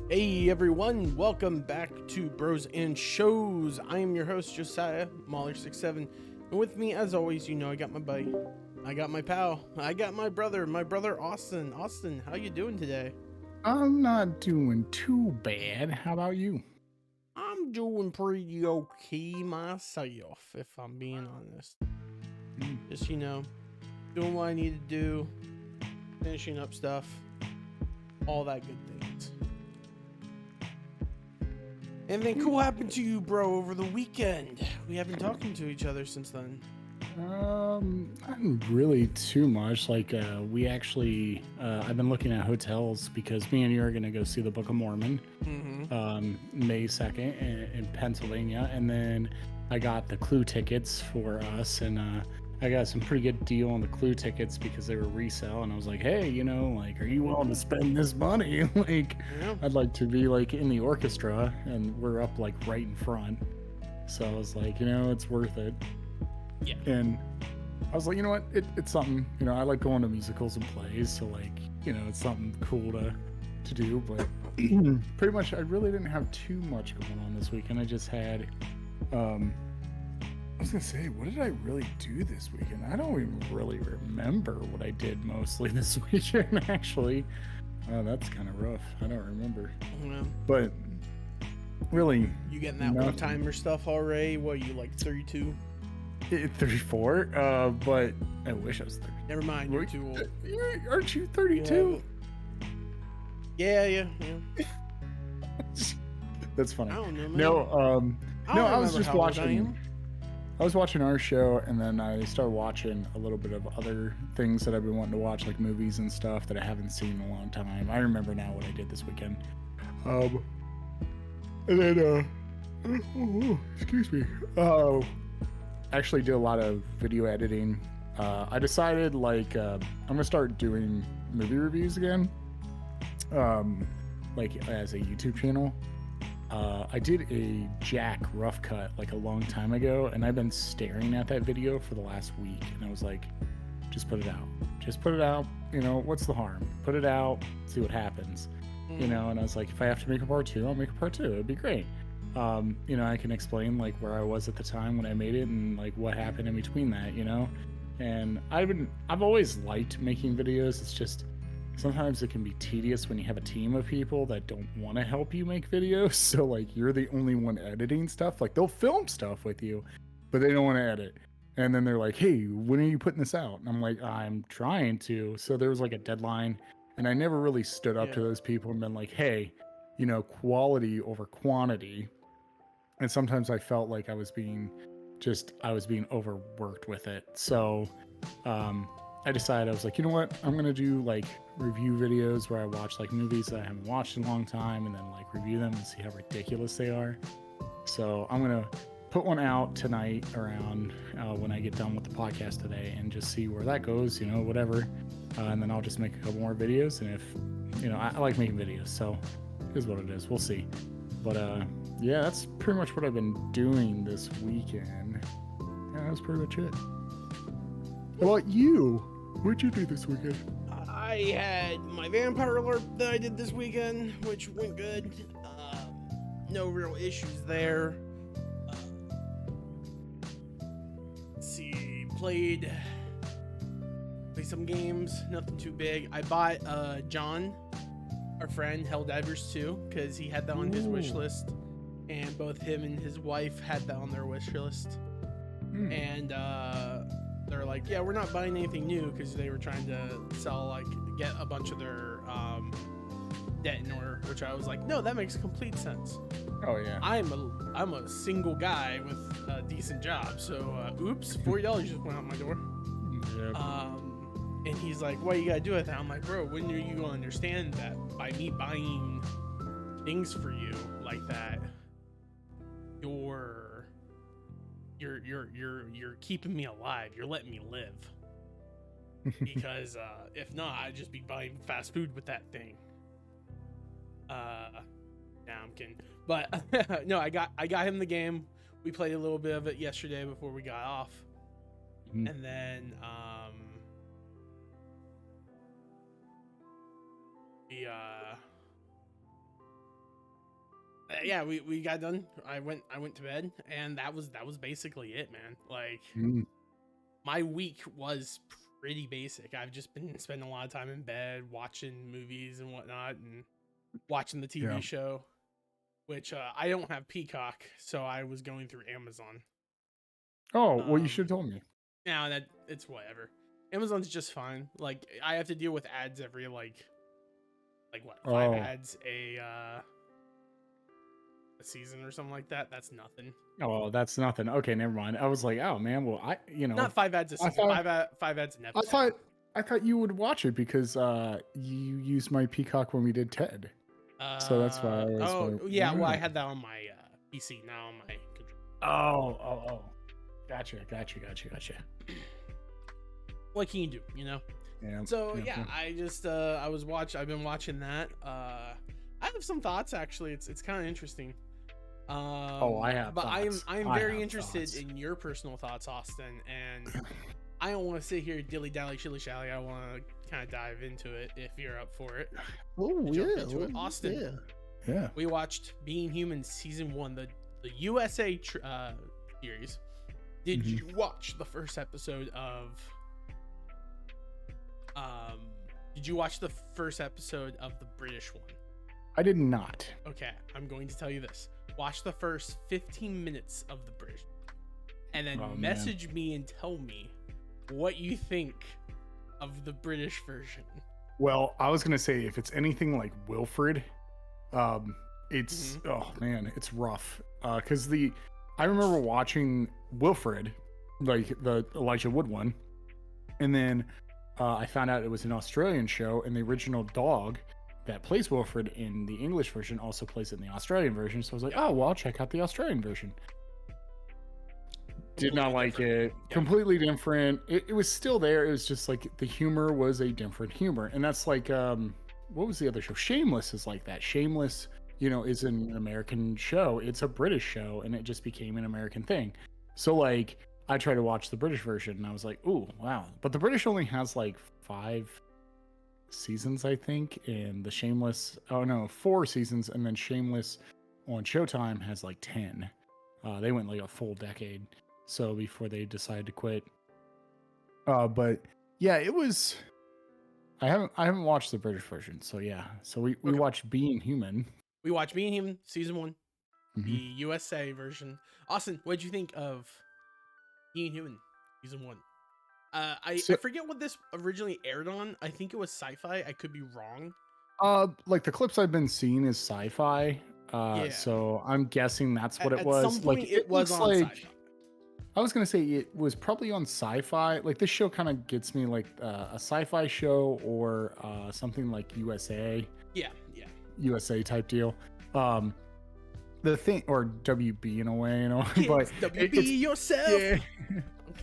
Hey everyone, welcome back to Bros and Shows. I am your host Josiah Mahler67, and with me, as always, I got my buddy, I got my pal, I got my brother Austin. Austin, how you doing today? I'm not doing too bad. How about you? I'm doing pretty okay myself, if I'm being honest. Just doing what I need to do, finishing up stuff, all that good things. Anything cool happened to you, bro, over the weekend? We haven't talking to each other since then. Not really too much. We actually, I've been looking at hotels because me and you are going to go see the Book of Mormon, May 2nd in Pennsylvania. And then I got the Clue tickets for us, and I got some pretty good deal on the Clue tickets because they were resale. And I was like, hey, are you willing to spend this money? I'd like to be in the orchestra, and we're up right in front. So I was like, it's worth it. Yeah. And I was like, you know what? It's something, I like going to musicals and plays. So it's something cool to do. But pretty much I really didn't have too much going on this weekend. I just had, I was going to say, what did I really do this weekend? I don't even really remember what I did mostly this weekend, actually. That's kind of rough. I don't remember. Yeah. But really, you getting that one-timer stuff already? What, you 32? 34, but I wish I was 30. Never mind, you're too old. Aren't you 32? Yeah. That's funny. I don't know, man. No, I was just watching. I was watching our show, and then I started watching a little bit of other things that I've been wanting to watch, like movies and stuff that I haven't seen in a long time. I remember now what I did this weekend. And then, excuse me. Actually did a lot of video editing. I decided I'm gonna start doing movie reviews again, as a YouTube channel. I did a Jack rough cut a long time ago, and I've been staring at that video for the last week, and I was like, just put it out. What's the harm? Put it out, see what happens. And I was like, if I have to make a part 2, I'll make a part 2. It'd be great. I can explain where I was at the time when I made it and what happened in between that, and I've always liked making videos. It's just sometimes it can be tedious when you have a team of people that don't want to help you make videos. So you're the only one editing stuff. They'll film stuff with you, but they don't want to edit. And then they're like, hey, when are you putting this out? And I'm like, I'm trying to. So there was a deadline, and I never really stood up to those people and been like, hey, quality over quantity. And sometimes I felt like I was being overworked with it. So I decided, I was like, you know what? I'm going to do review videos where I watch movies that I haven't watched in a long time, and then review them and see how ridiculous they are. So I'm going to put one out tonight around when I get done with the podcast today, and just see where that goes, whatever. And then I'll just make a couple more videos. And if, I like making videos, so it is what it is. We'll see. But yeah, that's pretty much what I've been doing this weekend. Yeah, that's pretty much it. How about you? What'd you do this weekend? I had my vampire alert that I did this weekend, which went good. No real issues there. Let's see, played some games, nothing too big. I bought John, our friend, Helldivers 2, because he had that on his wish list, and both him and his wife had that on their wish list. And they're like, yeah, we're not buying anything new, because they were trying to sell, get a bunch of their debt in order, which I was like, no, that makes complete sense. Oh yeah. I'm a single guy with a decent job, so oops, $40 just went out my door. Yeah. And he's like, what you gotta do with that? I'm like, bro, when are you gonna understand that by me buying things for you like that, you're keeping me alive, you're letting me live. Because if not, I'd just be buying fast food with that thing. Nah, I'm kidding. But no, I got him the game. We played a little bit of it yesterday before we got off. And then we Yeah, we got done. I went to bed, and that was basically it, man. Like Mm, my week was pretty basic. I've just been spending a lot of time in bed watching movies and whatnot, and watching the yeah. TV show. Which I don't have Peacock, so I was going through Amazon. Oh, well, you Um, should have told me. now that it's whatever. Amazon's just fine. Like I have to deal with ads every like what 5 ads a season or something like that. That's nothing. Oh, that's nothing. Okay, never mind. I was like, oh man, well, Not 5 ads a I season. thought, Five ads an I episode. thought, I thought you would watch it because you used my Peacock when we did Ted. So that's why I was Oh like, yeah. Well, I "Wow." had that on my PC, now on my controller. Oh. Gotcha. What can you do? You know. Yeah. So yeah, I just I've been watching that. I have some thoughts actually. It's kind of interesting. I have but thoughts. I'm I very have interested thoughts. in your personal thoughts, Austin. And I don't want to sit here dilly dally shilly shally. I want to kind of dive into it if you're up for it. Oh Jump into it. Austin. Yeah. We watched Being Human season 1, the USA series. Did Mhm. you watch the first episode of? Did you watch the first episode of the British one? I did not. Okay, I'm going to tell you this. Watch the first 15 minutes of the British, and then Oh, man. message me and tell me what you think of the British version. Well, I was gonna say if it's anything like Wilfred, it's Mm-hmm. oh man, it's rough. Because I remember watching Wilfred, like the Elijah Wood one, and then I found out it was an Australian show, and the original dog that plays Wilfred in the English version also plays it in the Australian version. So I was like, oh well, I'll check out the Australian version. Did not Completely like different. it. Yeah. Completely different. It was still there. It was just like the humor was a different humor, and that's like what was the other show? Shameless is like that. Shameless, is an American show. It's a British show, and it just became an American thing. So like, I tried to watch the British version, and I was like, ooh, wow. But the British only has like 5 seasons, I think, and the Shameless, 4 seasons, and then Shameless on Showtime has like 10. They went like a full decade. So before they decided to quit. But yeah, it was. I haven't watched the British version, so yeah. So we Okay. watched Being Human. We watched Being Human season 1, the Mhm. USA version. Austin, what did you think of Being Human season 1? I So, forget what this originally aired on. I think it was Sci-Fi. I could be wrong. like the clips I've been seeing is sci-fi. Yeah. So I'm guessing that's what it At was. some point, Like it was looks on like. Sci-Fi. I was gonna say it was probably on sci-fi. Like this show kind of gets me like a sci-fi show or something like Yeah. USA type deal. The thing or WB in a way, but Kids, WB it's yourself. yeah,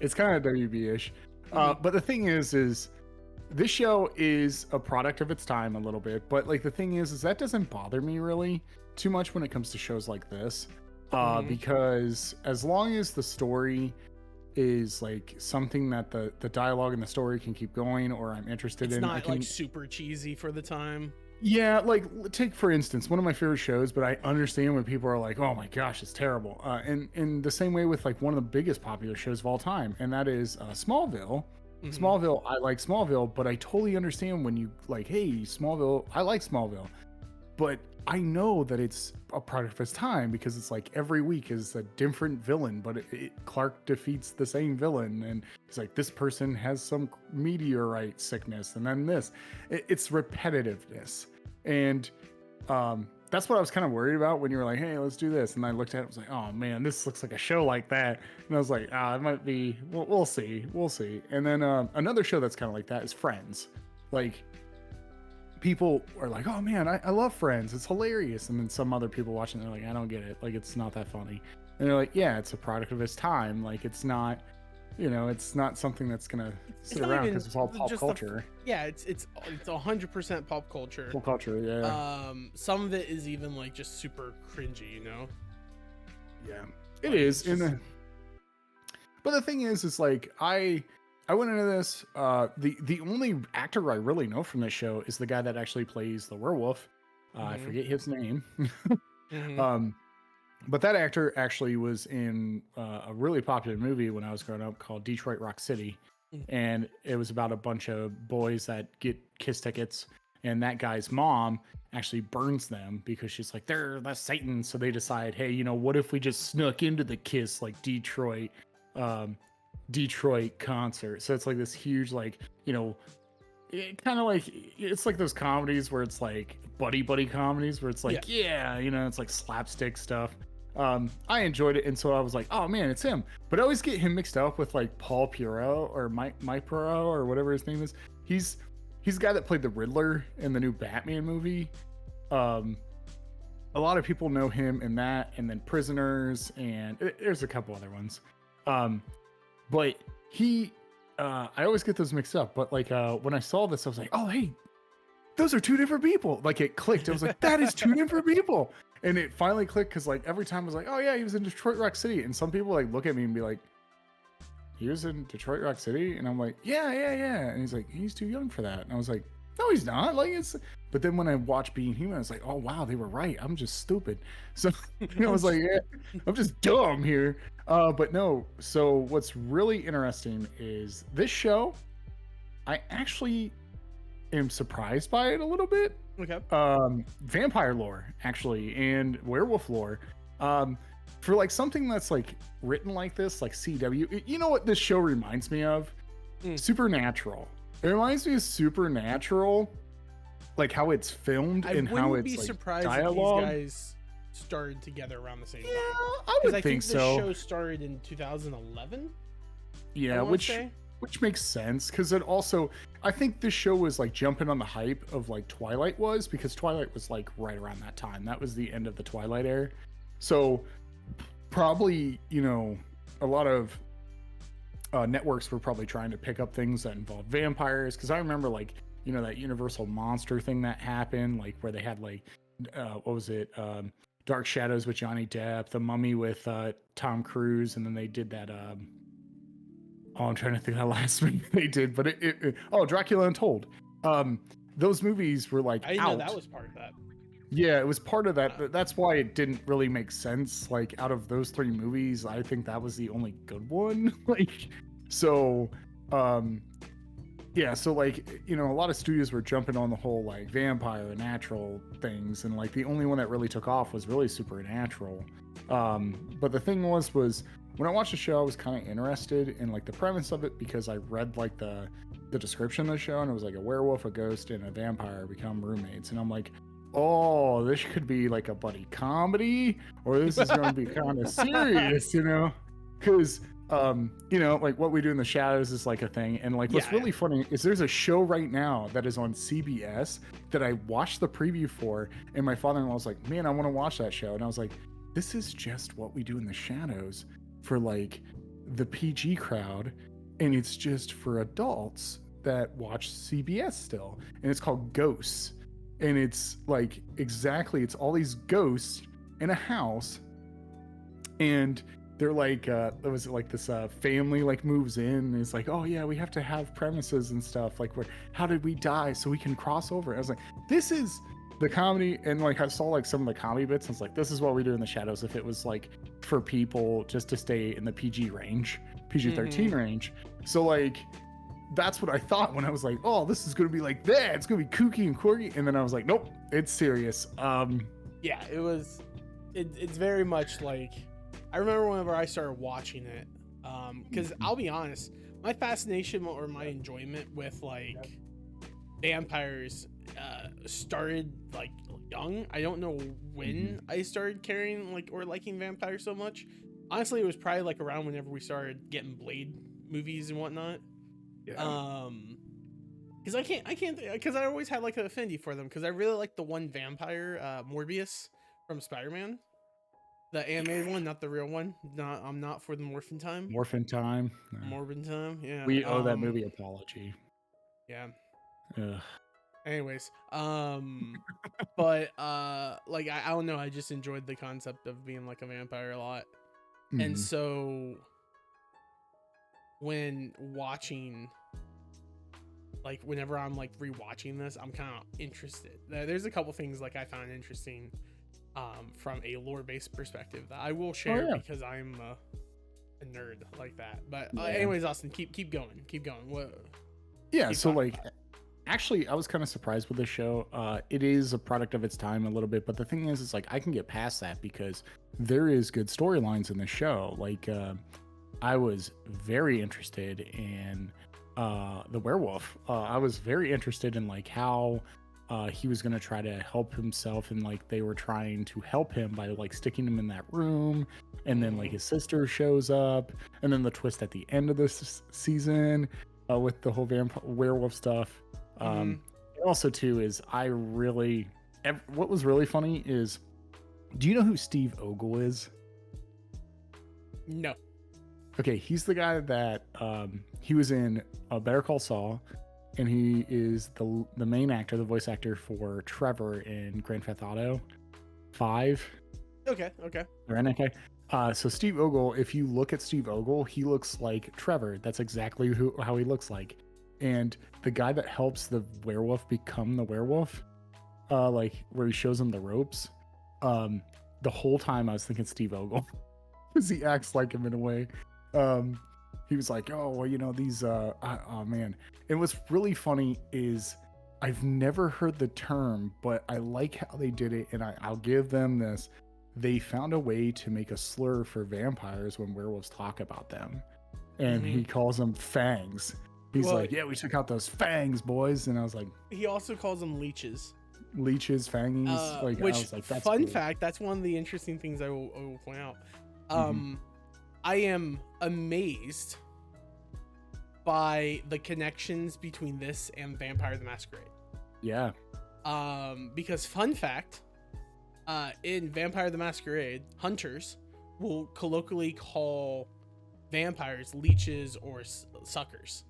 it's kind of WB-ish. Mhm. But the thing is this show is a product of its time a little bit. But like the thing is that doesn't bother me really too much when it comes to shows like this. Mhm. Because as long as the story is like something that the dialogue and the story can keep going or I'm interested It's in, I not can. like super cheesy for the time. Yeah, like take for instance one of my favorite shows, but I understand when people are like, "Oh my gosh, it's terrible." And in the same way with like one of the biggest popular shows of all time, and that is Smallville. Mhm. Smallville, I like Smallville, but I totally understand when you like, "Hey, Smallville, I like Smallville," but I know that it's a product of its time because it's like every week is a different villain, but Clark defeats the same villain, and he's like, this person has some meteorite sickness, and then this. It's repetitiveness, and that's what I was kind of worried about when you were like, hey, let's do this, and I looked at it, I was like, oh man, this looks like a show like that, and I was like, it might be. We'll see, and then another show that's kind of like that is Friends, like. People are like, oh man, I love Friends. It's hilarious. And then some other people watching, they're like, I don't get it. Like, it's not that funny. And they're like, yeah, it's a product of its time. Like, it's not, it's not something that's going to sit not around even because it's all pop just culture. Yeah, it's 100% pop culture. Pop culture, yeah. Some of it is even like just super cringy, Yeah, it Like, is. it's just- But the thing is like, I went into this. The only actor I really know from this show is the guy that actually plays the werewolf. I Mhm. forget his name. Mhm. But that actor actually was in a really popular movie when I was growing up called Detroit Rock City. Mm. And it was about a bunch of boys that get KISS tickets. And that guy's mom actually burns them because she's like, that's Satan. So they decide, hey, what if we just snuck into the KISS like Detroit concert? So it's like this huge, like, kind of like, it's like those comedies where it's like buddy comedies where it's like, it's like slapstick stuff. I enjoyed it, and so I was like, oh man, it's him. But I always get him mixed up with like Paul Pierrot or Mike Pierrot or whatever his name is. He's the guy that played the Riddler in the new Batman movie. A lot of people know him in that, and then Prisoners, and there's a couple other ones. But he, I always get those mixed up. But like when I saw this, I was like, oh hey, those are two different people. Like it clicked. I was like, that is two different people. And it finally clicked because like every time I was like, oh yeah, he was in Detroit Rock City. And some people like look at me and be like, he was in Detroit Rock City? And I'm like, yeah. And he's like, he's too young for that. And I was like, no, he's not. Like it's. But then when I watched Being Human, I was like, oh wow, they were right. I'm just stupid. So I was like, yeah, I'm just dumb here. But no. So what's really interesting is this show. I actually am surprised by it a little bit. Okay. Vampire lore actually, and werewolf lore. For like something that's like written like this, like CW. You know what this show reminds me of? Supernatural. It reminds me of Supernatural, like how it's filmed and how it's be like surprised dialogue. if these guys started together around the same time. I would think this so. show started in 2011. Yeah, which makes sense because it also, I think this show was like jumping on the hype of like Twilight was, because Twilight was like right around that time. That was the end of the Twilight era. So probably, a lot of networks were probably trying to pick up things that involved vampires. Because I remember like, that Universal monster thing that happened, like where they had like, what was it? Dark Shadows with Johnny Depp, The Mummy with Tom Cruise. And then they did that, I'm trying to think of the last movie they did, but Dracula Untold. Those movies were like I didn't out. know that was part of that. Yeah, it was part of that. That's why it didn't really make sense. Like out of those three movies, I think that was the only good one. So like, a lot of studios were jumping on the whole like vampire and natural things, and like the only one that really took off was really Supernatural. But the thing was when I watched the show, I was kind of interested in like the premise of it because I read like the description of the show, and it was like a werewolf, a ghost, and a vampire become roommates, and I'm like, oh, this could be like a buddy comedy, or this is going to be kind of serious, because like What We Do in the Shadows is like a thing, and like what's really funny is there's a show right now that is on CBS that I watched the preview for, and my father-in-law was like, man, I want to watch that show, and I was like, this is just What We Do in the Shadows for like the PG crowd, and it's just for adults that watch CBS still, and it's called Ghosts, and it's like it's all these ghosts in a house, and they're like there was like this family like moves in, and it's like, oh yeah, we have to have premises and stuff, like how did we die so we can cross over. I was like, this is the comedy, and like I saw like some of the comedy bits, and it's like, this is What We Do in the Shadows if it was like for people just to stay in the PG range, PG-13 range. So like that's what I thought when I was like, oh, this is gonna be like that, it's gonna be kooky and quirky, and then I was like, nope, it's serious. Yeah, it's very much like, I remember whenever I started watching it, because I'll be honest, my fascination or my enjoyment with like vampires started like young. I don't know when I started caring like or liking vampires so much. Honestly, it was probably like around whenever we started getting Blade movies and whatnot. Because because I always had like an affinity for them, because I really like the one vampire, Morbius from Spider-Man, the animated one, not the real one. I'm not for the Morphin Time. Morphin Time. Morbin Time. Yeah. We owe that movie apology. Yeah. Ugh. Anyways, but like I don't know, I just enjoyed the concept of being like a vampire a lot. And so when watching, like whenever I'm like rewatching this, I'm kind of interested. There's a couple things like I found interesting. from a lore-based perspective that I will share yeah. because I'm a nerd like that. But Yeah. anyways, Austin, keep going. What? Yeah, Keep so talking like actually I was kind of surprised with this show. It is a product of its time a little bit, but the thing is it's like I can get past that because there is good storylines in the show. Like I was very interested in the werewolf. I was very interested in like how he was going to try to help himself, and like they were trying to help him by like sticking him in that room, and then like his sister shows up, and then the twist at the end of this season with the whole werewolf stuff. And also too is what was really funny is, do you know who Steve Ogle is? No. Okay, he's the guy that he was in Better Call Saul, and he is the main actor, the voice actor for Trevor in Grand Theft Auto 5. Okay. Okay. So Steve Ogle, if you look at Steve Ogle, he looks like Trevor. That's exactly how he looks like. And the guy that helps the werewolf become the werewolf, like where he shows him the ropes, the whole time I was thinking Steve Ogle because he acts like him in a way. He was like, oh, well, you know, these, oh man. And what's really funny is I've never heard the term, but I like how they did it. And I'll give them this. They found a way to make a slur for vampires when werewolves talk about them. And he calls them fangs. He's like, yeah, we took out those fangs, boys. And I was like, he also calls them leeches. Leeches, fangies. Which, I was like, that's fun cool. fact, that's one of the interesting things I will point out. I am amazed by the connections between this and Vampire the Masquerade. Yeah. Because fun fact, in Vampire the Masquerade, hunters will colloquially call vampires leeches or suckers.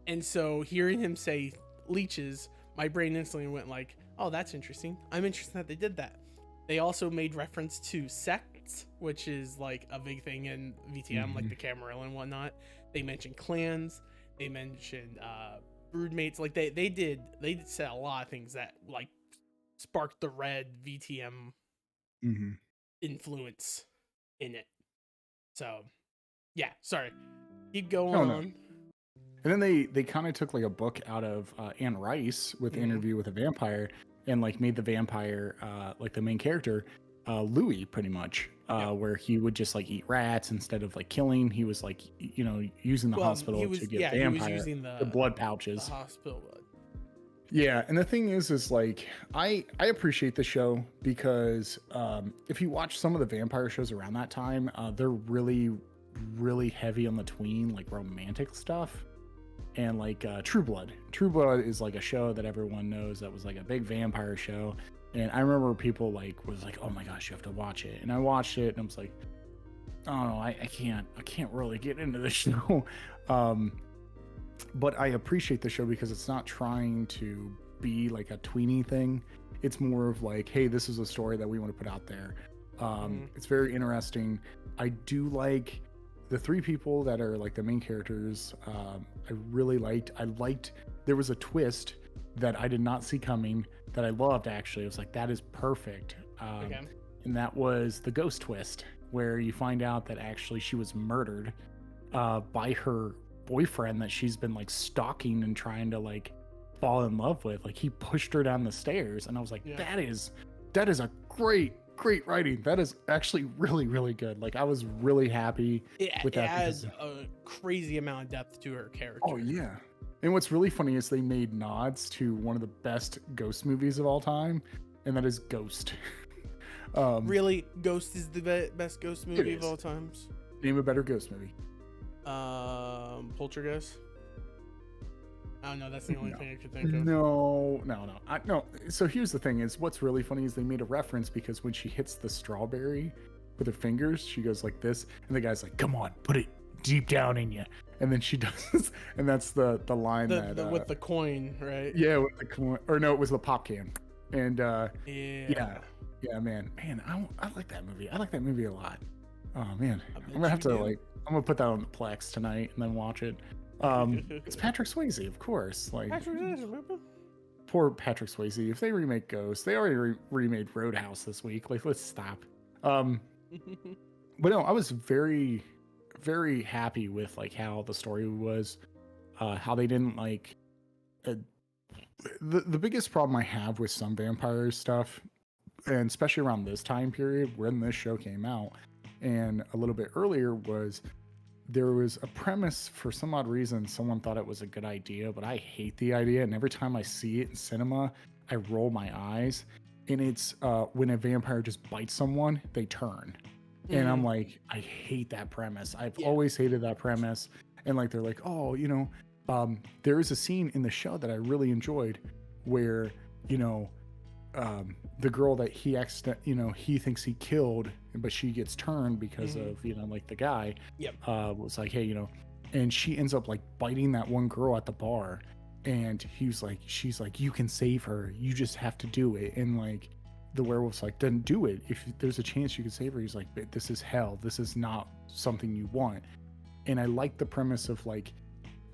And so hearing him say leeches, my brain instantly went like, oh, that's interesting. I'm interested that they did that. They also made reference to sects, which is like a big thing in VTM, like the Camarilla and whatnot. They mentioned clans. They mentioned broodmates. Like they said a lot of things that like sparked the red VTM influence in it. So yeah, sorry. Keep going on. No. And then they kind of took like a book out of Anne Rice with Interview with a Vampire, and like made the vampire like the main character Louis, pretty much, where he would just like eat rats instead of like killing. He was like, you know, using the hospital to get vampire, he was using the blood pouches. The hospital blood. Yeah, and the thing is like I appreciate the show because if you watch some of the vampire shows around that time, they're really heavy on the tween, like romantic stuff. And like True Blood is like a show that everyone knows that was like a big vampire show. And I remember people was like, oh my gosh, you have to watch it. And I watched it and I was like, oh no, I can't really get into this show. But I appreciate the show because it's not trying to be like a tweeny thing. It's more of like, hey, this is a story that we want to put out there. It's very interesting. I do like the three people that are like the main characters. I really liked. There was a twist that I did not see coming that I loved, actually. I was like, that is perfect. And that was the ghost twist, where you find out that actually she was murdered by her boyfriend that she's been like stalking and trying to like fall in love with. Like he pushed her down the stairs, and I was like, that is a great writing. That is actually really good. Like I was really happy with that. It adds a crazy amount of depth to her character. Oh yeah. And what's really funny is they made nods to one of the best ghost movies of all time, and that is Ghost. Really, Ghost is the best ghost movie of all times? Name a better ghost movie. Poltergeist. Oh no, that's the only thing I could think of. No. So here's the thing: is what's really funny is they made a reference because when she hits the strawberry with her fingers, she goes like this, and the guy's like, "Come on, put it deep down in you." And then she does, and that's the line with the coin, right? Yeah, with the coin, or no, it was the pop can. And yeah, man, I like that movie. I like that movie a lot. Oh man, I'm gonna have to I'm gonna put that on the Plex tonight and then watch it. It's Patrick Swayze, of course. Like, Patrick Swayze, remember? poor Patrick Swayze. If they remake Ghost, they already remade Roadhouse this week. Like, let's stop. But no, I was very, very happy with like how the story was, how they didn't like. The biggest problem I have with some vampire stuff, and especially around this time period when this show came out, and a little bit earlier, was there was a premise. For some odd reason, someone thought it was a good idea, but I hate the idea. And every time I see it in cinema, I roll my eyes. And it's when a vampire just bites someone, they turn. And I'm like, I hate that premise. I've always hated that premise. And like, they're like, oh, there is a scene in the show that I really enjoyed where, the girl that he he thinks he killed, but she gets turned because of, like the guy was like, hey, and she ends up like biting that one girl at the bar. And she's like, you can save her. You just have to do it. And like, the werewolf's like, then do it. If there's a chance you can save her. He's like, but this is hell. This is not something you want. And I like the premise of like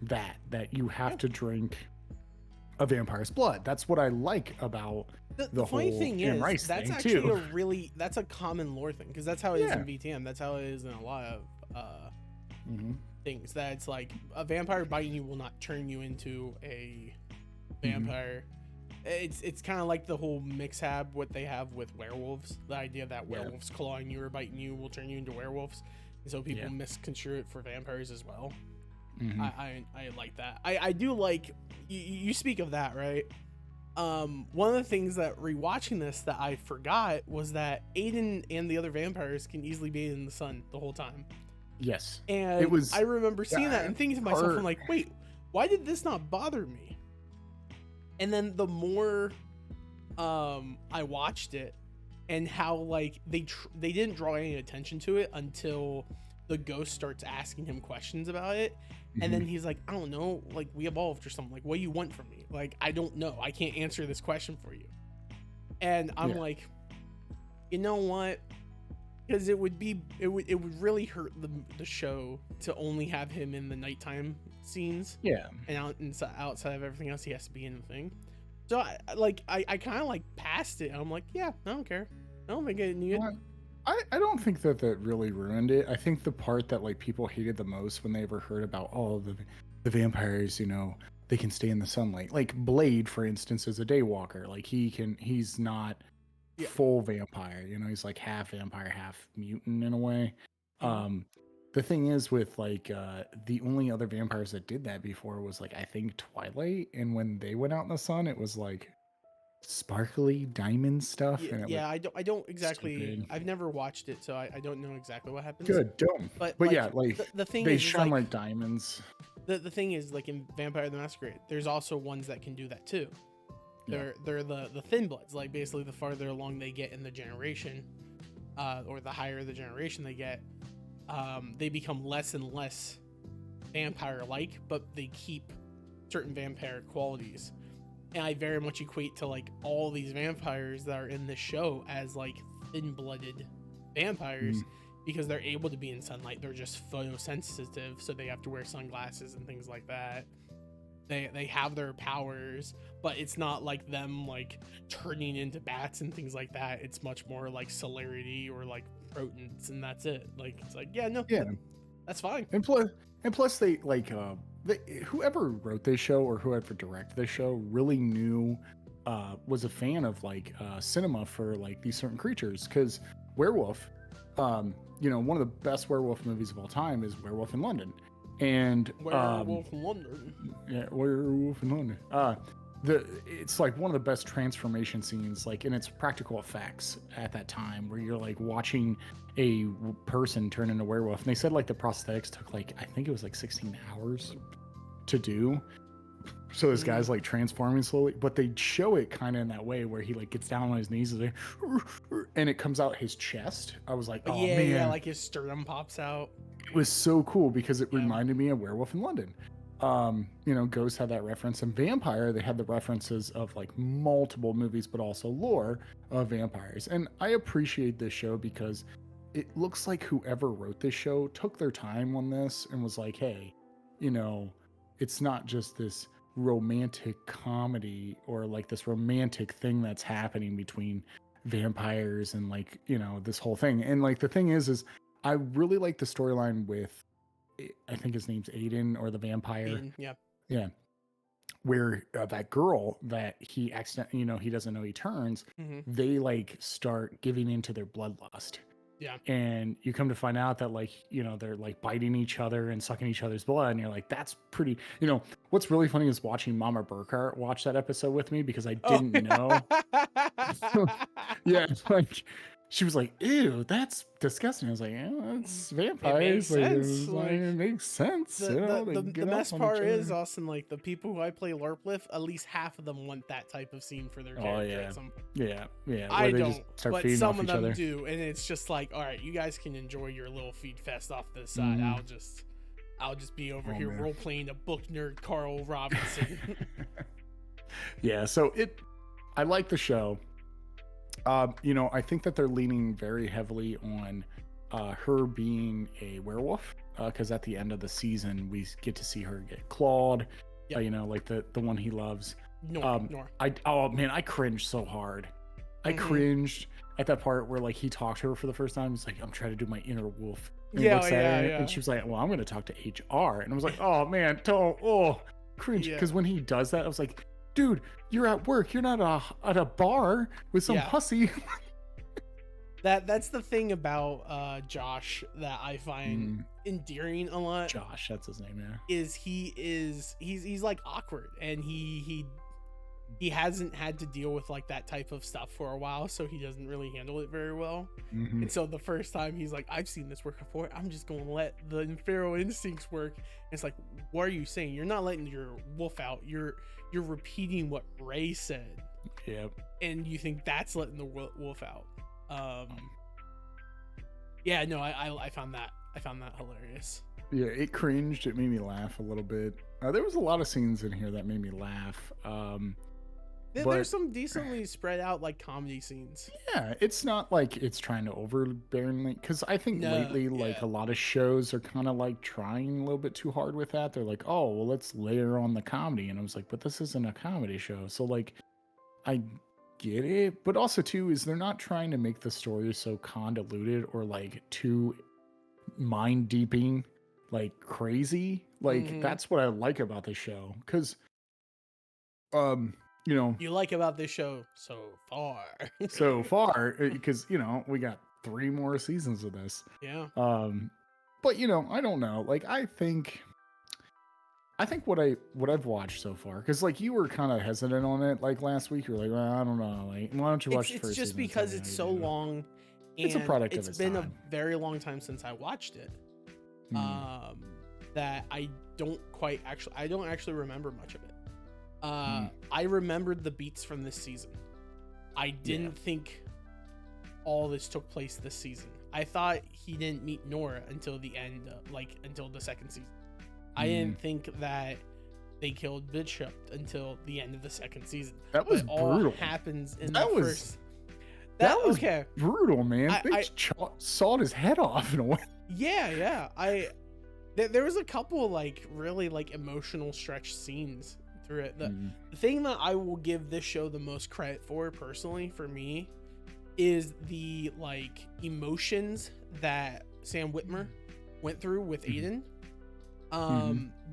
that you have to drink a vampire's blood. That's what I like about the funny whole thing Anne is, Rice that's thing, actually too. that's a common lore thing, because that's how it is in VTM. That's how it is in a lot of things. That it's like a vampire biting you will not turn you into a vampire. It's kind of like the whole mix-hab what they have with werewolves. The idea that werewolves clawing you or biting you will turn you into werewolves, and so people misconstrue it for vampires as well. I like that. I do like you speak of that, right? One of the things that rewatching this that I forgot was that Aiden and the other vampires can easily be in the sun the whole time. Yes. And I remember seeing that and thinking to myself, I'm like, wait, why did this not bother me? And then the more I watched it, and how like they didn't draw any attention to it until the ghost starts asking him questions about it. And then he's like, I don't know, like we evolved or something. Like, what do you want from me? Like, I don't know. I can't answer this question for you. And I'm like, you know what? Because it would really hurt the show to only have him in the nighttime scenes. Yeah. And outside of everything else, he has to be in the thing. So I kind of like passed it. I'm like, yeah, I don't care. I don't think I need it. I don't think that really ruined it. I think the part that like people hated the most when they ever heard about the vampires, they can stay in the sunlight. Like Blade, for instance, is a daywalker. Like he's not full vampire. He's like half vampire, half mutant in a way. The thing is with like the only other vampires that did that before was like I think Twilight, and when they went out in the sun, it was like sparkly diamond stuff. I don't exactly stupid. I've never watched it, so I don't know exactly what happens. Good, don't. But like, yeah, like the thing they is shine like diamonds. The thing is, like in Vampire the Masquerade, there's also ones that can do that too. They're the thin bloods. Like basically, the farther along they get in the generation, or the higher the generation they get, they become less and less vampire-like, but they keep certain vampire qualities. And I very much equate to like all these vampires that are in this show as like thin-blooded vampires because they're able to be in sunlight. They're just photosensitive, so they have to wear sunglasses and things like that. They have their powers, but it's not like them like turning into bats and things like that. It's much more like celerity or like protons, and that's it. Like it's like that's fine. And plus they like whoever wrote this show or whoever directed this show really knew was a fan of like cinema for like these certain creatures, because werewolf, one of the best werewolf movies of all time is Werewolf in London. And Werewolf in London. Yeah, Werewolf in London. It's like one of the best transformation scenes, like in its practical effects at that time, where you're like watching a person turn into a werewolf. And they said like the prosthetics took like, I think it was like 16 hours to do. So this guy's like transforming slowly, but they show it kind of in that way where he like gets down on his knees and it comes out his chest. I was like, oh man. Yeah, like his sternum pops out. It was so cool because it reminded me of Werewolf in London. Ghost had that reference, and Vampire, they had the references of like multiple movies, but also lore of vampires. And I appreciate this show because it looks like whoever wrote this show took their time on this and was like, hey, it's not just this romantic comedy or like this romantic thing that's happening between vampires and like, you know, this whole thing. And like the thing is I really like the storyline with, I think his name's Aiden or the vampire. Aiden, yeah. Yeah. Where that girl that he accidentally, you know, he doesn't know he turns, they like start giving into their bloodlust. Yeah. And you come to find out that like, you know, they're like biting each other and sucking each other's blood. And you're like, that's pretty, you know, what's really funny is watching Mama Burkhart watch that episode with me because I didn't know. Yeah. It's like, she was like, ew, that's disgusting. I was like, yeah, that's vampires. It makes sense. It makes sense. The best part is, Austin, like the people who I play LARP with, at least half of them want that type of scene for their character at some point. Yeah. I don't, but some of them do, and it's just like, all right, you guys can enjoy your little feed fest off this side. I'll just be over here role playing a book nerd, Carl Robinson. Yeah, so I like the show. You know, I think that they're leaning very heavily on her being a werewolf, because at the end of the season we get to see her get clawed. Yep. You know, like the one he loves. Nor. Oh man, I cringed so hard. I cringed at that part where like he talked to her for the first time. He's like, I'm trying to do my inner wolf. And he looks at her, and she was like, well, I'm going to talk to HR. And I was like, oh man, cringe. Because when he does that, I was like, dude, you're at work. You're not at a bar with some hussy. That's the thing about Josh that I find endearing a lot. Josh, that's his name, yeah. He's like awkward, and he hasn't had to deal with like that type of stuff for a while, so he doesn't really handle it very well. And so the first time he's like, I've seen this work before, I'm just gonna let the feral instincts work. And it's like, what are you saying? You're not letting your wolf out, you're repeating what Ray said. Yep. And you think that's letting the wolf out. Yeah, no, I found that hilarious. Yeah, it cringed. It made me laugh a little bit. There was a lot of scenes in here that made me laugh. There's some decently spread out like comedy scenes. Yeah, it's not like it's trying to overbearing, because I think lately like a lot of shows are kind of like trying a little bit too hard with that. They're like, oh well, let's layer on the comedy, and I was like, but this isn't a comedy show. So like, I get it, but also too is they're not trying to make the story so convoluted or like too mind deeping, like crazy. Like that's what I like about the show, because you know, you like about this show so far because you know we got 3 more seasons of this. Yeah. But you know, I don't know, like I think what I've watched so far, because like you were kind of hesitant on it like last week. You were like, well, I don't know, like why don't you watch the first it's just season because it's so long, and it's a product of it's its been time. a very long time since I watched it. That I don't actually remember much of it. I remembered the beats from this season. I didn't think all this took place this season. I thought he didn't meet Nora until the end, until the second season. I didn't think that they killed Bishop until the end of the second season. That was brutal. All happens in that the was first. That was brutal, man. They sawed his head off in a way. Yeah. There was a couple like really like emotional stretch scenes through it. The thing that I will give this show the most credit for, personally, for me, is the like emotions that Sam Witwer went through with Aiden.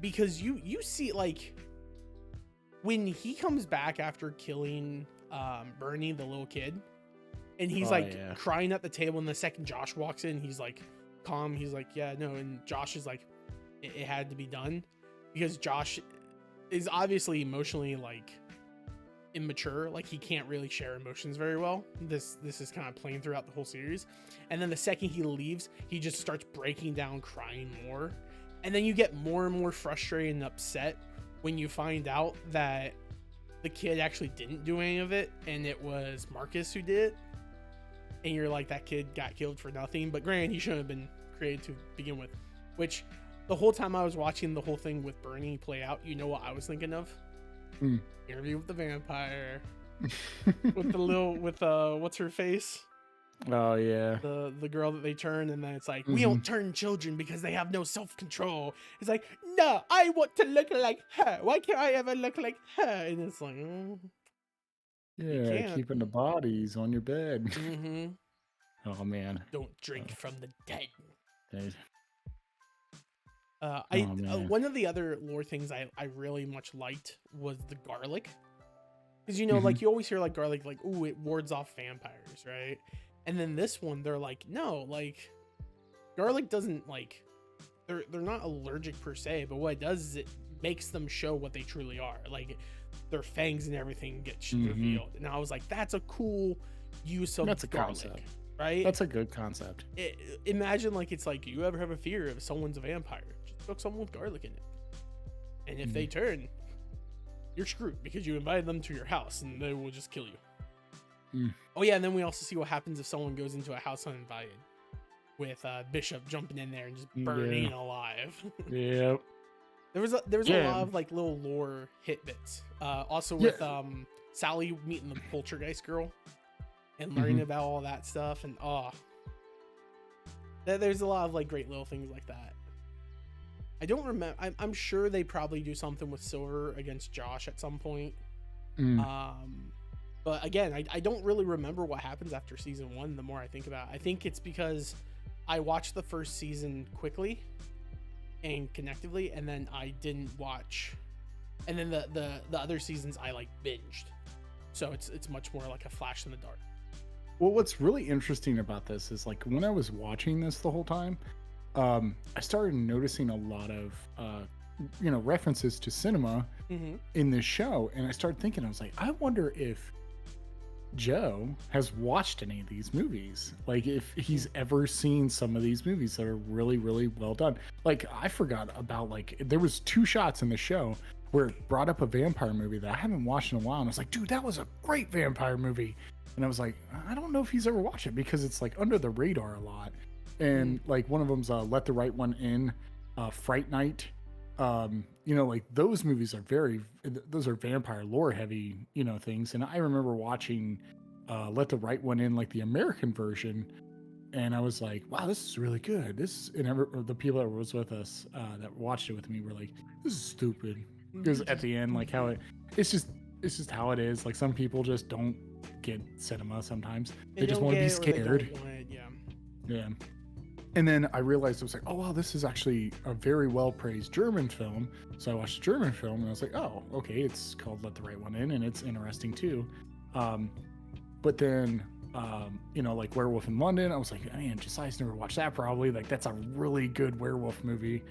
Because you see, like, when he comes back after killing Bernie, the little kid, and he's crying at the table, and the second Josh walks in, he's like calm, he's like, yeah, no, and Josh is like, it had to be done, because Josh is obviously emotionally like immature, like he can't really share emotions very well. This is kind of playing throughout the whole series, and then the second he leaves, he just starts breaking down, crying more, and then you get more and more frustrated and upset when you find out that the kid actually didn't do any of it, and it was Marcus who did it, and you're like, that kid got killed for nothing. But granted, he shouldn't have been created to begin with, which the whole time I was watching the whole thing with Bernie play out, you know what I was thinking of? Interview with the Vampire. With the little, with what's her face? Oh yeah. The girl that they turn, and then it's like, we Mhm. don't turn children because they have no self-control. It's like, no, I want to look like her. Why can't I ever look like her? And it's like, you Yeah, can't. keeping the bodies on your bed. Mm-hmm. Oh man. Don't drink from the dead. They- I Oh, man. one of the other lore things I really much liked was the garlic, because you know, Mhm. like you always hear like garlic, like, ooh, it wards off vampires, right? And then this one, they're like, no, like garlic doesn't, like, they're not allergic per se, but what it does is it makes them show what they truly are. Like their fangs and everything get Mhm. revealed. And I was like, that's a cool use of That's a garlic, concept. right? That's a good concept. Imagine, like, it's like, you ever have a fear if someone's a vampire, just cook someone with garlic in it, and if they turn, you're screwed because you invited them to your house and they will just kill you. Oh yeah, and then we also see what happens if someone goes into a house uninvited, with Bishop jumping in there and just burning alive. Yep. There was a Yeah. lot of like little lore hit bits. Also Yeah. with Sally meeting the poltergeist girl and learning about all that stuff, and there's a lot of like great little things like that. I don't remember. I'm sure they probably do something with Silver against Josh at some point. But again, I don't really remember what happens after season 1. The more I think about it, I think it's because I watched the first season quickly and connectively, and then I didn't watch, and then the other seasons I like binged, so it's much more like a flash in the dark. Well, what's really interesting about this is, like, when I was watching this the whole time, I started noticing a lot of references to cinema in this show, and I started thinking, I was like, I wonder if Joe has watched any of these movies, like if he's ever seen some of these movies that are really, really well done. Like, I forgot about, like, there was 2 shots in the show where it brought up a vampire movie that I haven't watched in a while, and I was like, dude, that was a great vampire movie. And I was like, I don't know if he's ever watched it because it's like under the radar a lot. And like one of them's Let the Right One In, Fright Night. Like those movies are those are vampire lore heavy, things. And I remember watching Let the Right One In, like the American version, and I was like, wow, this is really good. The people that was with us that watched it with me were like, this is stupid. Because at the end, like it's just how it is. Like some people just don't get cinema sometimes. They just want to be scared. Yeah. And then I realized, I was like, oh wow, this is actually a very well praised German film. So I watched a German film and I was like, oh, okay, it's called Let the Right One In, and it's interesting too. But then like Werewolf in London, I was like, man, Josiah's never watched that probably. Like that's a really good werewolf movie.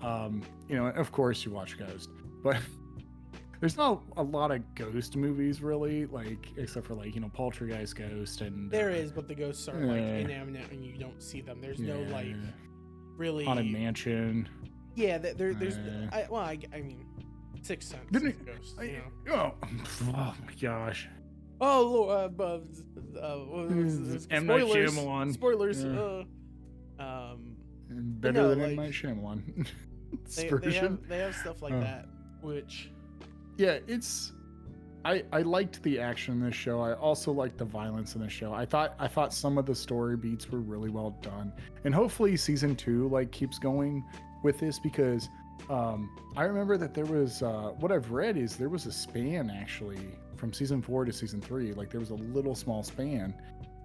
Of course you watch Ghost, but there's not a lot of ghost movies really, like except for like Poltergeist Ghost, and there is, but the ghosts are like inanimate and you don't see them. There's no like really Haunted Mansion. Yeah, there's I mean, Sixth Sense is a ghost. Oh my gosh. Oh, M. Night Shyamalan. Spoilers. Better than M. Night Shyamalan. They have stuff like that, which. Yeah, I liked the action in this show. I also liked the violence in the show. I thought some of the story beats were really well done, and hopefully season 2 like keeps going with this, because I remember that there was what I've read is there was a span actually from season 4 to season 3. Like there was a little small span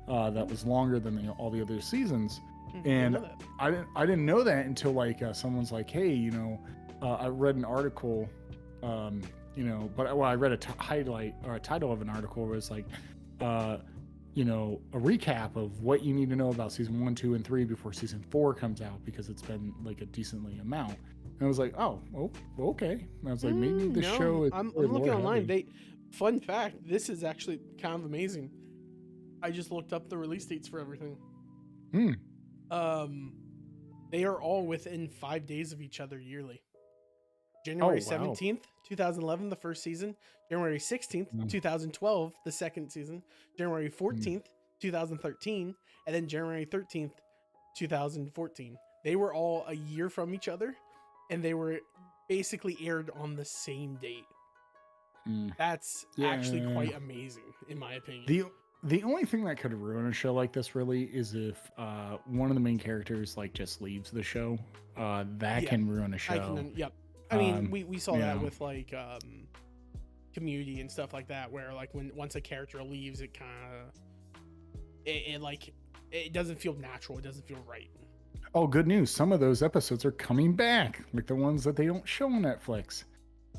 that was longer than all the other seasons, and I didn't know that until like someone's like, hey, I read an article. I read a highlight or a title of an article where it's like, a recap of what you need to know about season 1, 2, and 3 before season 4 comes out, because it's been like a decently amount. And I was like, oh, okay. And I was like, maybe the show is. I'm looking online. Fun fact, this is actually kind of amazing. I just looked up the release dates for everything. They are all within 5 days of each other yearly. January 17th, 2011, the first season. January 16th, 2012, the second season. January 14th, 2013, and then January 13th, 2014. They were all a year from each other, and they were basically aired on the same date. That's actually quite amazing, in my opinion. The only thing that could ruin a show like this really is if one of the main characters like just leaves the show. That Yeah, can ruin a I show. can. Yep. I mean, we saw that yeah. with like Community and stuff like that, where like once a character leaves, it kind of it doesn't feel natural. It doesn't feel right. Oh, good news! Some of those episodes are coming back, like the ones that they don't show on Netflix.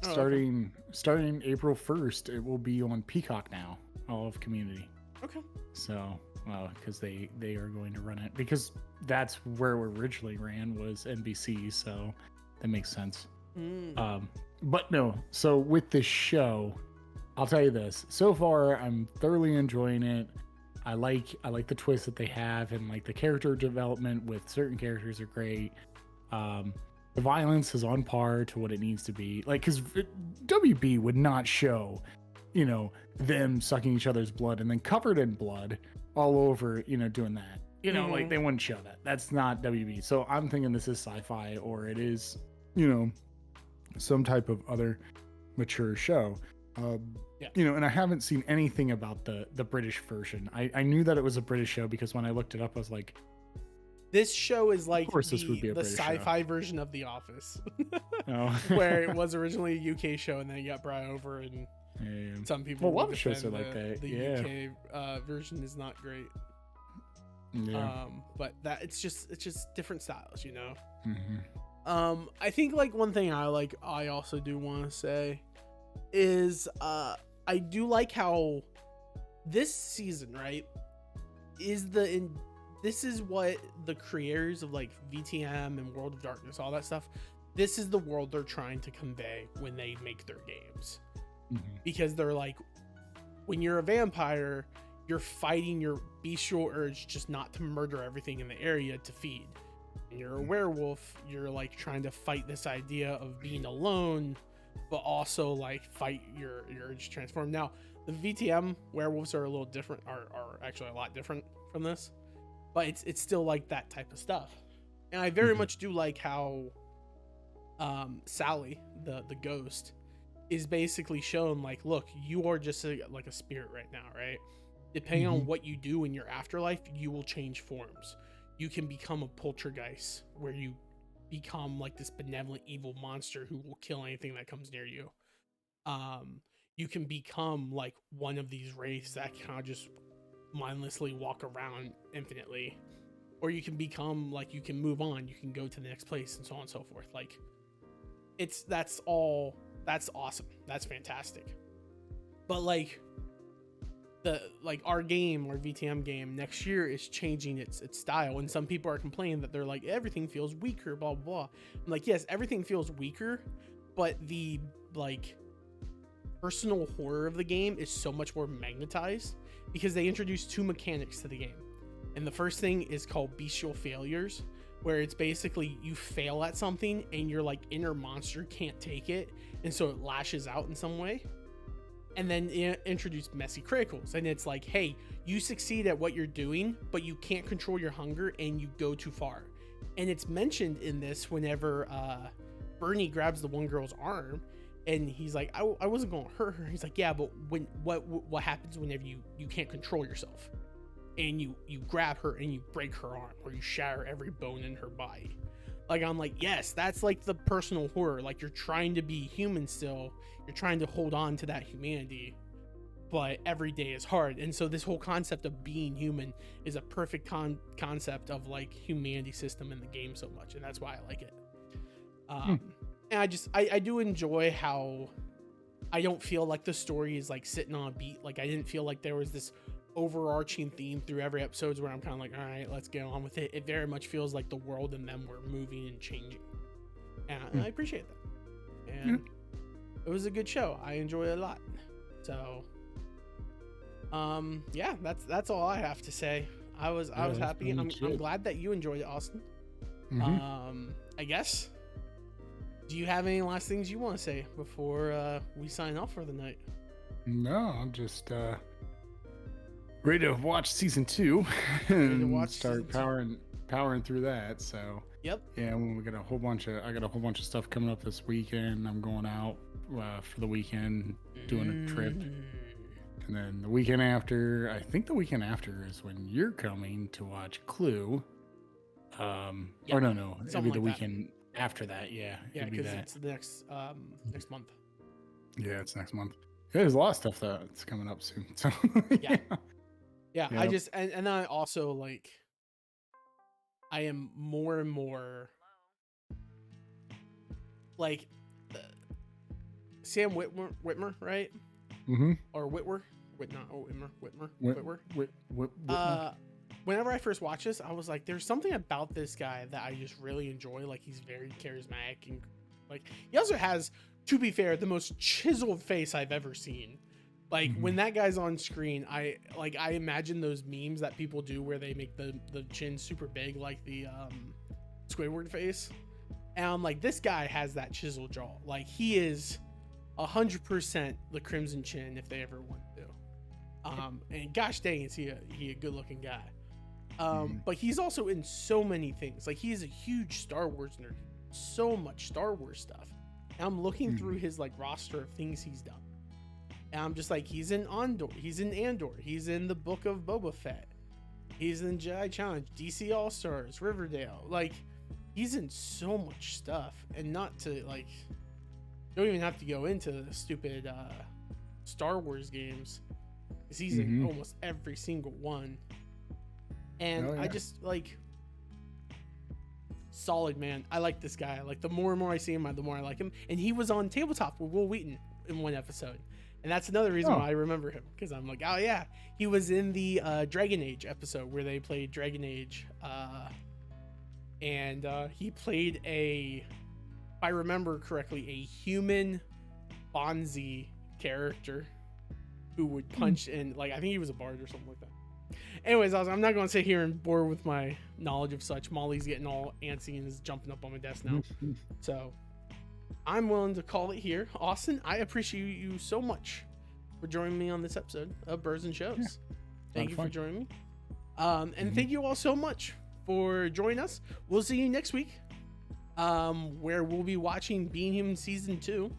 Oh, okay. Starting April 1st, it will be on Peacock now. All of Community. Okay. So, because they are going to run it because that's where it originally ran was NBC, so that makes sense. But no, so with this show, I'll tell you this. So far, I'm thoroughly enjoying it. I like the twist that they have, and like the character development with certain characters are great. The violence is on par to what it needs to be. Like, because WB would not show, them sucking each other's blood and then covered in blood all over, doing that. Like they wouldn't show that. That's not WB. So I'm thinking this is sci-fi, or it is, some type of other mature show. And I haven't seen anything about the British version. I knew that it was a British show because when I looked it up, I was like, this show is like the sci-fi show. version of The Office, Oh. where it was originally a UK show and then it got brought over, and some people. Well, a lot of shows are like that. The UK version is not great. Yeah. But that it's just different styles, Mm-hmm. I think like one thing I also do want to say is I do like how this season, right, this is what the creators of like VTM and World of Darkness, all that stuff, this is the world they're trying to convey when they make their games. Because they're like, when you're a vampire, you're fighting your bestial urge just not to murder everything in the area to feed. And you're a werewolf, you're like trying to fight this idea of being alone, but also like fight your urge to transform. Now, the VTM werewolves are a little different, are actually a lot different from this, but it's still like that type of stuff. And I very much do like how Sally, the ghost, is basically shown like, look, you are just like a spirit right now, right? Depending on what you do in your afterlife, you will change forms. You can become a poltergeist, where you become like this benevolent evil monster who will kill anything that comes near you. You can become like one of these wraiths that kind of just mindlessly walk around infinitely, or you can become like, you can move on, you can go to the next place, and so on and so forth. Like, that's awesome, that's fantastic. But like our VTM game next year is changing its style, and some people are complaining that they're like, everything feels weaker, blah blah blah. I'm like, yes, everything feels weaker, but the like personal horror of the game is so much more magnetized because they introduced two mechanics to the game. And the first thing is called bestial failures, where it's basically you fail at something and your like inner monster can't take it, and so it lashes out in some way. And then introduce messy criticals, and it's like, hey, you succeed at what you're doing, but you can't control your hunger and you go too far. And it's mentioned in this whenever Bernie grabs the one girl's arm, and he's like, I wasn't gonna hurt her. He's like, yeah, but when what happens whenever you can't control yourself and you grab her and you break her arm, or you shatter every bone in her body? Like, I'm like, yes, that's like the personal horror. Like, you're trying to be human still, you're trying to hold on to that humanity, but every day is hard. And so this whole concept of being human is a perfect concept of like humanity system in the game so much, and that's why I like it. And I do enjoy how I don't feel like the story is like sitting on a beat. Like, I didn't feel like there was this overarching theme through every episode where I'm kind of like, all right, let's get on with it. It very much feels like the world and them were moving and changing, and I appreciate that. And it was a good show. I enjoyed it a lot. So yeah, that's all I have to say. I was happy. I'm glad that you enjoyed it, Austin. I guess, do you have any last things you want to say before we sign off for the night? No, I'm just ready to watch season 2 and start powering through that. So yep. Yeah, we got a whole bunch of stuff coming up this weekend. I'm going out for the weekend, doing a trip. And then the weekend after, I think the weekend after is when you're coming to watch Clue. Yeah, or no, it'll be something the like that. weekend after that. Yeah, Yeah, it'll be because that. it's the next month. Yeah, it's next month. Yeah, there's a lot of stuff that's coming up soon. So Yeah. Yeah, I Yep. just and I also like I am more and more like Sam Whitmer, right? Mm-hmm. Or Whitwer, Whitmer. Whenever I first watched this, I was like, there's something about this guy that I just really enjoy. Like, he's very charismatic and like he also has, to be fair, the most chiseled face I've ever seen. Like when that guy's on screen, I imagine those memes that people do where they make the chin super big, like the Squidward face. And I'm like, this guy has that chisel jaw. Like he is 100% the Crimson Chin if they ever want to. And gosh dang, is he a good looking guy. But he's also in so many things. Like he's a huge Star Wars nerd. So much Star Wars stuff. And I'm looking through his like roster of things he's done. And I'm just like, he's in Andor, he's in the Book of Boba Fett, he's in Jedi Challenge, DC All-Stars, Riverdale. Like he's in so much stuff. And not to like, don't even have to go into the stupid Star Wars games, because he's in almost every single one. And I just like, solid, man. I like this guy. Like the more and more I see him, the more I like him. And he was on Tabletop with Will Wheaton in one episode. And that's another reason why I remember him, because I'm like, oh yeah, he was in the Dragon Age episode where they played Dragon Age, and he played if I remember correctly, a human Bonzi character who would punch in, like I think he was a bard or something like that. Anyways, I'm not going to sit here and bore with my knowledge of such. Molly's getting all antsy and is jumping up on my desk now, so I'm willing to call it here. Austin, I appreciate you so much for joining me on this episode of Birds and Shows. Yeah, thank you for joining me. And thank you all so much for joining us. We'll see you next week, where we'll be watching Being Human Season 2.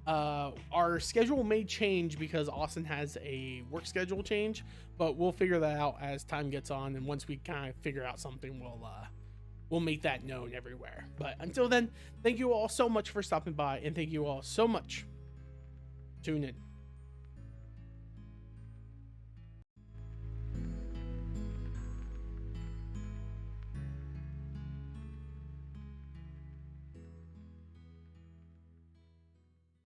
Our schedule may change because Austin has a work schedule change, but we'll figure that out as time gets on. And once we kind of figure out something, we'll make that known everywhere. But until then, thank you all so much for stopping by, and thank you all so much. Tune in.